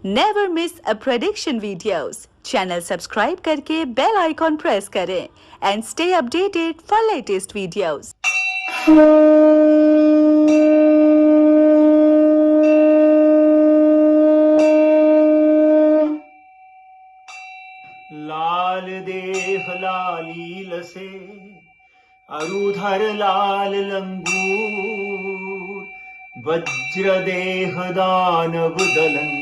Never miss a prediction videos. Channel subscribe करके bell icon press करें and stay updated for latest videos. लाल देह लालील से अरुधर लाल लंगूर, वज्र देह दानव दलन,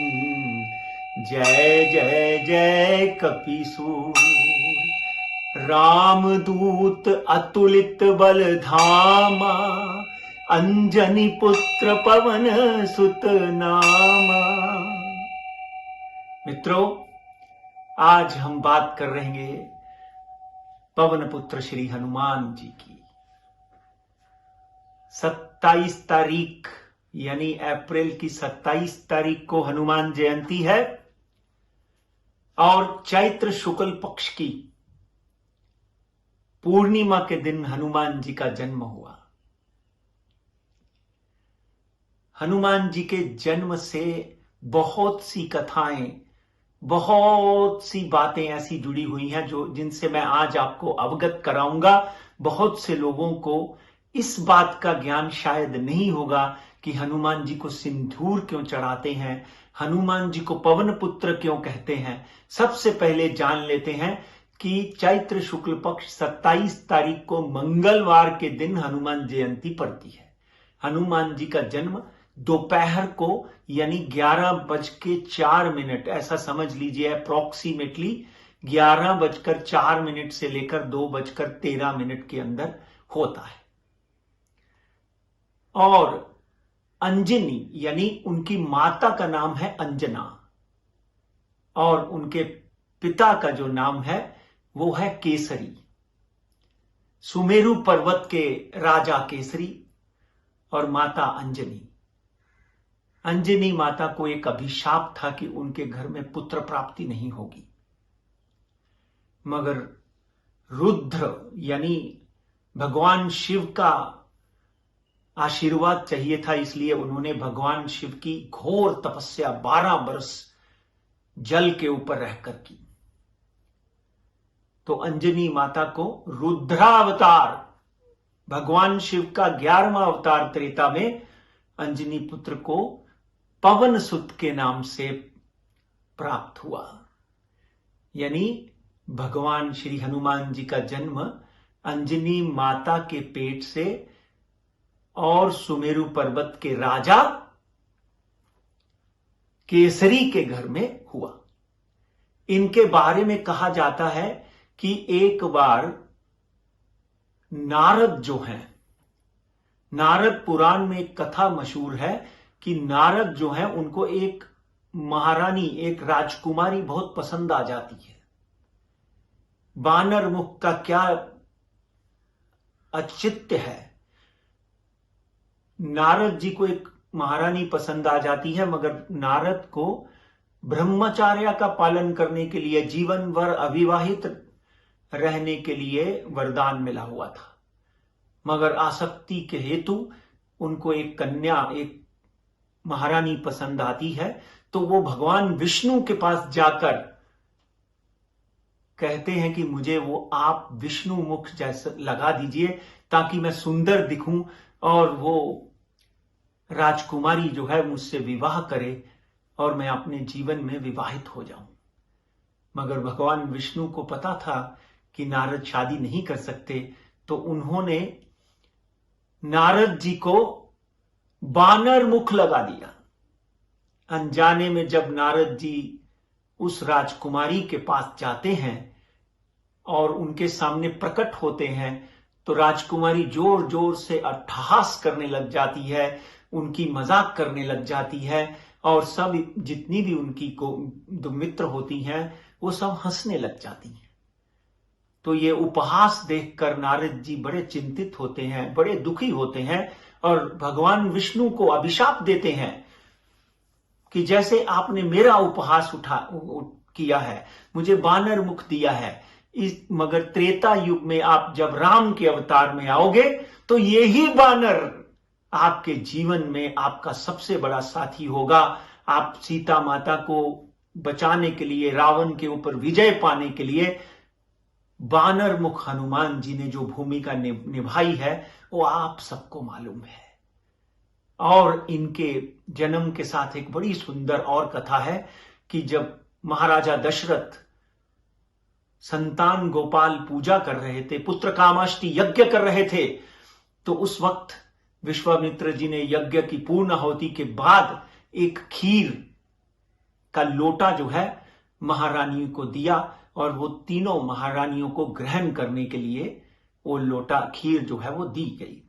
जय जय जय कपिसूर। रामदूत अतुलित बल धामा, अंजनी पुत्र पवन सुत नामा। मित्रों, आज हम बात कर रहे हैं पवन पुत्र श्री हनुमान जी की। 27 तारीख यानी अप्रैल की 27 तारीख को हनुमान जयंती है और चैत्र शुक्ल पक्ष की पूर्णिमा के दिन हनुमान जी का जन्म हुआ। हनुमान जी के जन्म से बहुत सी कथाएं, बहुत सी बातें ऐसी जुड़ी हुई हैं जिनसे मैं आज आपको अवगत कराऊंगा। बहुत से लोगों को इस बात का ज्ञान शायद नहीं होगा कि हनुमान जी को सिंदूर क्यों चढ़ाते हैं, हनुमान जी को पवन पुत्र क्यों कहते हैं। सबसे पहले जान लेते हैं कि चैत्र शुक्ल पक्ष 27 तारीख को मंगलवार के दिन हनुमान जयंती पड़ती है। हनुमान जी का जन्म दोपहर को यानी 11:04, ऐसा समझ लीजिए अप्रोक्सीमेटली 11:04 से लेकर 2:13 के अंदर होता है। और अंजनी यानी उनकी माता का नाम है अंजना और उनके पिता का जो नाम है वो है केसरी। सुमेरु पर्वत के राजा केसरी और माता अंजनी। अंजनी माता को एक अभिशाप था कि उनके घर में पुत्र प्राप्ति नहीं होगी, मगर रुद्र यानी भगवान शिव का आशीर्वाद चाहिए था, इसलिए उन्होंने भगवान शिव की घोर तपस्या 12 वर्ष जल के ऊपर रहकर की। तो अंजनी माता को रुद्रावतार, भगवान शिव का 11वां अवतार त्रेता में, अंजनी पुत्र को पवन सुत के नाम से प्राप्त हुआ। यानी भगवान श्री हनुमान जी का जन्म अंजनी माता के पेट से और सुमेरु पर्वत के राजा केसरी के घर में हुआ। इनके बारे में कहा जाता है कि एक बार नारद जो हैं, नारद पुराण में एक कथा मशहूर है कि नारद जो है उनको एक महारानी, एक राजकुमारी बहुत पसंद आ जाती है। बानर मुख का क्या औचित्य है। नारद जी को एक महारानी पसंद आ जाती है, मगर नारद को ब्रह्मचर्य का पालन करने के लिए, जीवन भर अविवाहित रहने के लिए वरदान मिला हुआ था, मगर आसक्ति के हेतु उनको एक कन्या, एक महारानी पसंद आती है। तो वो भगवान विष्णु के पास जाकर कहते हैं कि मुझे वो आप विष्णु मुख जैसा लगा दीजिए ताकि मैं सुंदर दिखूं और वो राजकुमारी जो है मुझसे विवाह करे और मैं अपने जीवन में विवाहित हो जाऊं। मगर भगवान विष्णु को पता था कि नारद शादी नहीं कर सकते, तो उन्होंने नारद जी को बानर मुख लगा दिया। अनजाने में जब नारद जी उस राजकुमारी के पास जाते हैं और उनके सामने प्रकट होते हैं, तो राजकुमारी जोर जोर से अट्टहास करने लग जाती है, उनकी मजाक करने लग जाती है और सब जितनी भी उनकी मित्र होती हैं वो सब हंसने लग जाती हैं। तो ये उपहास देखकर नारद जी बड़े चिंतित होते हैं, बड़े दुखी होते हैं और भगवान विष्णु को अभिशाप देते हैं कि जैसे आपने मेरा उपहास किया है, मुझे बानर मुख दिया है, मगर त्रेता युग में आप जब राम के अवतार में आओगे तो यही बानर आपके जीवन में आपका सबसे बड़ा साथी होगा, आप सीता माता को बचाने के लिए, रावण के ऊपर विजय पाने के लिए बानर मुख हनुमान जी ने जो भूमिका निभाई है वो आप सबको मालूम है। और इनके जन्म के साथ एक बड़ी सुंदर और कथा है कि जब महाराजा दशरथ संतान गोपाल पूजा कर रहे थे, पुत्र कामाष्टि यज्ञ कर रहे थे, तो उस वक्त विश्वामित्र जी ने यज्ञ की पूर्ण आहुति के बाद एक खीर का लोटा जो है महारानी को दिया और वो तीनों महारानियों को ग्रहण करने के लिए वो लोटा खीर जो है वो दी गई।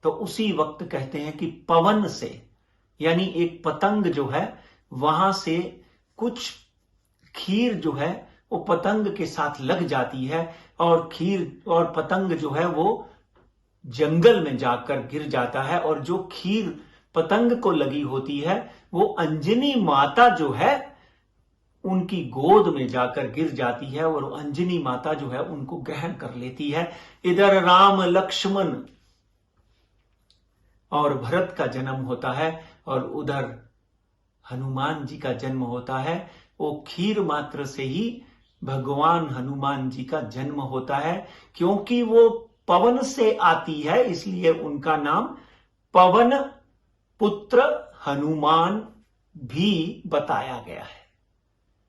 तो उसी वक्त कहते हैं कि पवन से, यानी एक पतंग जो है वहां से कुछ खीर जो है वो पतंग के साथ लग जाती है और खीर और पतंग जो है वो जंगल में जाकर गिर जाता है, और जो खीर पतंग को लगी होती है वो अंजनी माता जो है उनकी गोद में जाकर गिर जाती है और अंजनी माता जो है उनको ग्रहण कर लेती है। इधर राम लक्ष्मण और भरत का जन्म होता है और उधर हनुमान जी का जन्म होता है। वो खीर मात्र से ही भगवान हनुमान जी का जन्म होता है, क्योंकि वो पवन से आती है इसलिए उनका नाम पवन पुत्र हनुमान भी बताया गया है।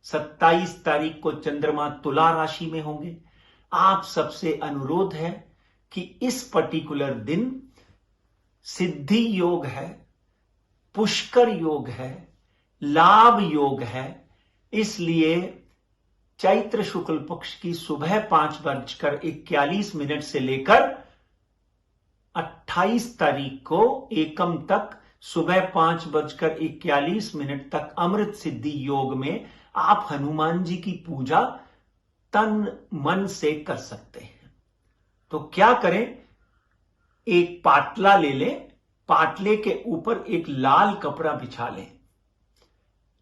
27 तारीख को चंद्रमा तुला राशि में होंगे। आप सबसे अनुरोध है कि इस पर्टिकुलर दिन सिद्धि योग है, पुष्कर योग है, लाभ योग है, इसलिए चैत्र शुक्ल पक्ष की सुबह 5:41 से लेकर 28 तारीख को एकम तक सुबह 5:41 तक अमृत सिद्धि योग में आप हनुमान जी की पूजा तन मन से कर सकते हैं। तो क्या करें, एक पाटला ले लें, पाटले के ऊपर एक लाल कपड़ा बिछा लें,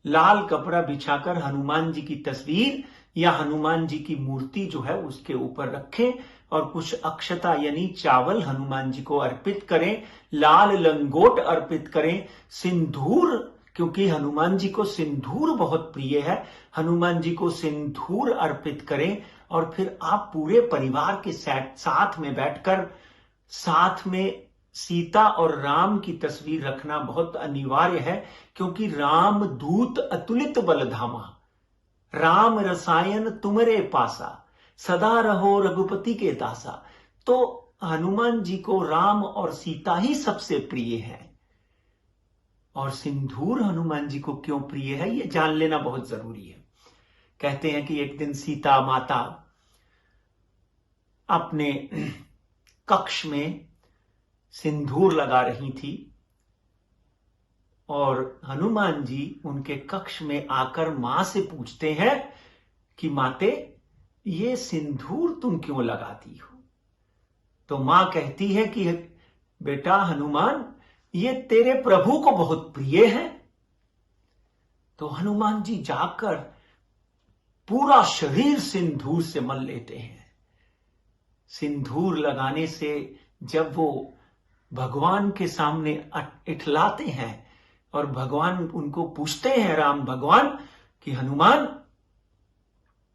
लाल कपड़ा बिछाकर हनुमान जी की तस्वीर या हनुमान जी की मूर्ति जो है उसके ऊपर रखें और कुछ अक्षता यानी चावल हनुमान जी को अर्पित करें, लाल लंगोट अर्पित करें, सिंदूर, क्योंकि हनुमान जी को सिंदूर बहुत प्रिय है, हनुमान जी को सिंदूर अर्पित करें और फिर आप पूरे परिवार के साथ में बैठकर साथ में सीता और राम की तस्वीर रखना बहुत अनिवार्य है, क्योंकि राम दूत अतुलित बलधामा, राम रसायन तुमरे पासा, सदा रहो रघुपति के दासा। तो हनुमान जी को राम और सीता ही सबसे प्रिय है। और सिंदूर हनुमान जी को क्यों प्रिय है ये जान लेना बहुत जरूरी है। कहते हैं कि एक दिन सीता माता अपने कक्ष में सिंदूर लगा रही थी और हनुमान जी उनके कक्ष में आकर मां से पूछते हैं कि माते ये सिंदूर तुम क्यों लगाती हो। तो मां कहती है कि बेटा हनुमान, ये तेरे प्रभु को बहुत प्रिय है। तो हनुमान जी जाकर पूरा शरीर सिंदूर से मल लेते हैं। सिंदूर लगाने से जब वो भगवान के सामने इठलाते हैं और भगवान उनको पूछते हैं, राम भगवान, कि हनुमान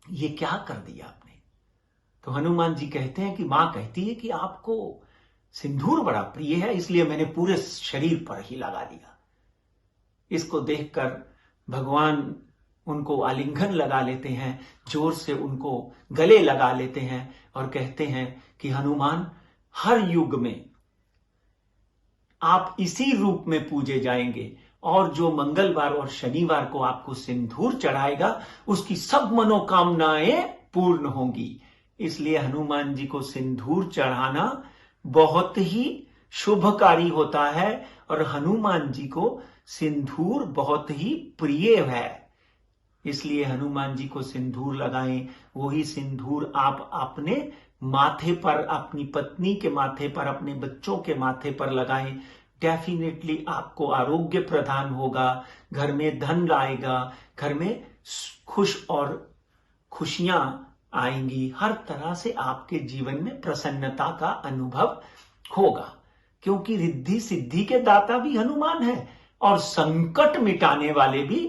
ये क्या कर दिया आपने। तो हनुमान जी कहते हैं कि मां कहती है कि आपको सिंदूर बड़ा प्रिय है, इसलिए मैंने पूरे शरीर पर ही लगा दिया। इसको देखकर भगवान उनको आलिंगन लगा लेते हैं, जोर से उनको गले लगा लेते हैं और कहते हैं कि हनुमान, हर युग में आप इसी रूप में पूजे जाएंगे और जो मंगलवार और शनिवार को आपको सिंदूर चढ़ाएगा उसकी सब मनोकामनाएं पूर्ण होंगी। इसलिए हनुमान जी को सिंदूर चढ़ाना बहुत ही शुभकारी होता है और हनुमान जी को सिंदूर बहुत ही प्रिय है। इसलिए हनुमान जी को सिंदूर लगाएं। वही सिंदूर आप अपने माथे पर, अपनी पत्नी के माथे पर, अपने बच्चों के माथे पर लगाएं। डेफिनेटली आपको आरोग्य प्रदान होगा, घर में धन आएगा, घर में खुश और खुशियां आएंगी, हर तरह से आपके जीवन में प्रसन्नता का अनुभव होगा, क्योंकि रिद्धि सिद्धि के दाता भी हनुमान है और संकट मिटाने वाले भी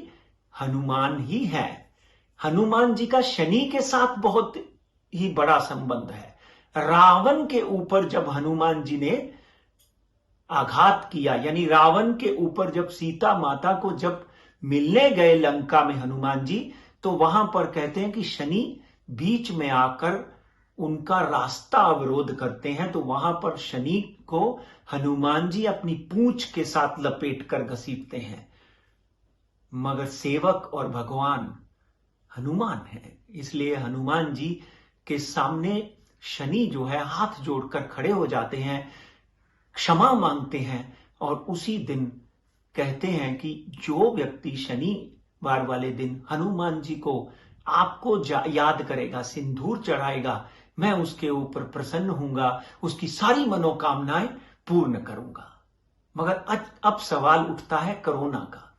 हनुमान ही हैं। हनुमान जी का शनि के साथ बहुत ही बड़ा संबंध है। रावण के ऊपर जब हनुमान जी ने आघात किया, यानी रावण के ऊपर जब सीता माता को जब मिलने गए लंका में हनुमान जी, तो वहां पर कहते हैं कि शनि बीच में आकर उनका रास्ता अवरोध करते हैं। तो वहां पर शनि को हनुमान जी अपनी पूंछ के साथ लपेट कर घसीटते हैं। मगर सेवक और भगवान हनुमान है, इसलिए हनुमान जी के सामने शनि जो है हाथ जोड़कर खड़े हो जाते हैं, क्षमा मांगते हैं। और उसी दिन कहते हैं कि जो व्यक्ति शनिवार वाले दिन हनुमान जी को आपको याद करेगा, सिंदूर चढ़ाएगा, मैं उसके ऊपर प्रसन्न हूंगा, उसकी सारी मनोकामनाएं पूर्ण करूंगा। मगर अब सवाल उठता है कोरोना का।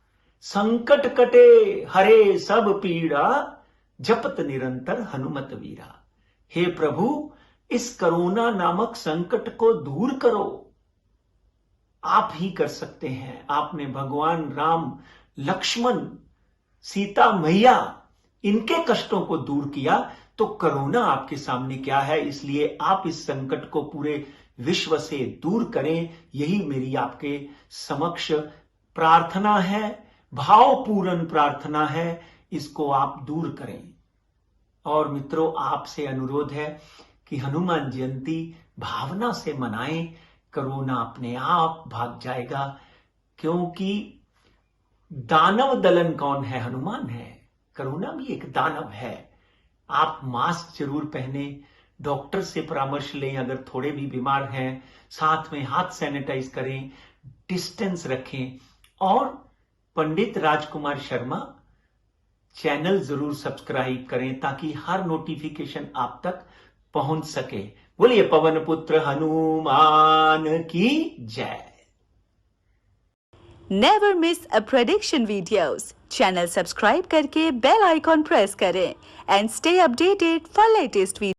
संकट कटे हरे सब पीड़ा, जपत निरंतर हनुमत वीरा। हे प्रभु, इस कोरोना नामक संकट को दूर करो। आप ही कर सकते हैं। आपने भगवान राम, लक्ष्मण, सीता मैया, इनके कष्टों को दूर किया, तो कोरोना आपके सामने क्या है। इसलिए आप इस संकट को पूरे विश्व से दूर करें, यही मेरी आपके समक्ष प्रार्थना है, भावपूर्ण प्रार्थना है। इसको आप दूर करें। और मित्रों, आपसे अनुरोध है कि हनुमान जयंती भावना से मनाएं। कोरोना अपने आप भाग जाएगा, क्योंकि दानव दलन कौन है? हनुमान है। कोरोना भी एक दानव है। आप मास्क जरूर पहने, डॉक्टर से परामर्श लें अगर थोड़े भी बीमार हैं, साथ में हाथ सैनिटाइज करें, डिस्टेंस रखें। और पंडित राजकुमार शर्मा चैनल जरूर सब्सक्राइब करें ताकि हर नोटिफिकेशन आप तक पहुंच सके। बोलिए पवन पुत्र हनुमान की जय। Never miss a prediction videos. Channel subscribe करके बेल आइकॉन प्रेस करें and stay updated for latest video.